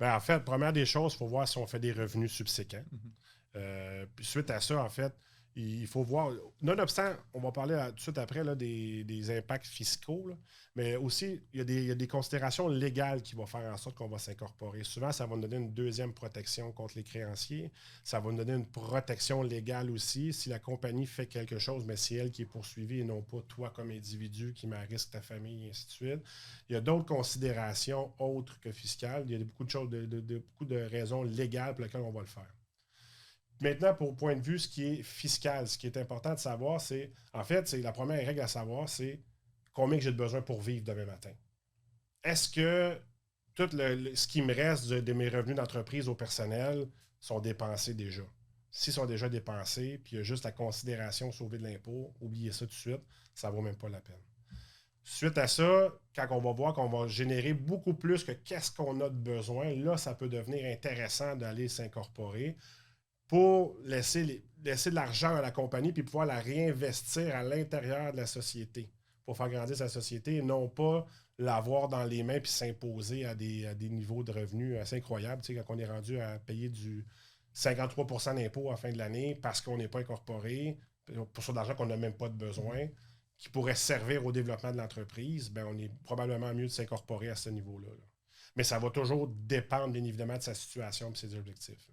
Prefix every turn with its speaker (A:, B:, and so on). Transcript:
A: En fait, première des choses, il faut voir si on fait des revenus subséquents. Puis suite à ça, en fait, il faut voir, nonobstant, on va parler tout de suite après là, des impacts fiscaux, là, mais aussi, il y a des considérations légales qui vont faire en sorte qu'on va s'incorporer. Souvent, ça va nous donner une deuxième protection contre les créanciers. Ça va nous donner une protection légale aussi. Si la compagnie fait quelque chose, mais c'est elle qui est poursuivie et non pas toi comme individu qui met à risque ta famille, et ainsi de suite. Il y a d'autres considérations autres que fiscales. Il y a beaucoup de choses, beaucoup de raisons légales pour lesquelles on va le faire. Maintenant, pour point de vue, ce qui est fiscal, ce qui est important de savoir, c'est, en fait, c'est la première règle à savoir, c'est combien que j'ai de besoin pour vivre demain matin. Est-ce que tout ce qui me reste de mes revenus d'entreprise au personnel sont dépensés déjà? S'ils sont déjà dépensés, puis il y a juste la considération sauver de l'impôt, oubliez ça tout de suite, ça ne vaut même pas la peine. Suite à ça, quand on va voir qu'on va générer beaucoup plus que qu'est-ce qu'on a de besoin, là, ça peut devenir intéressant d'aller s'incorporer pour laisser de l'argent à la compagnie puis pouvoir la réinvestir à l'intérieur de la société pour faire grandir sa société et non pas l'avoir dans les mains puis s'imposer à des niveaux de revenus assez incroyables. Tu sais, quand on est rendu à payer du 53 % d'impôts à la fin de l'année parce qu'on n'est pas incorporé, pour ça d'argent qu'on n'a même pas de besoin, qui pourrait servir au développement de l'entreprise, ben on est probablement mieux de s'incorporer à ce niveau-là. Mais ça va toujours dépendre, bien évidemment, de sa situation et de ses objectifs.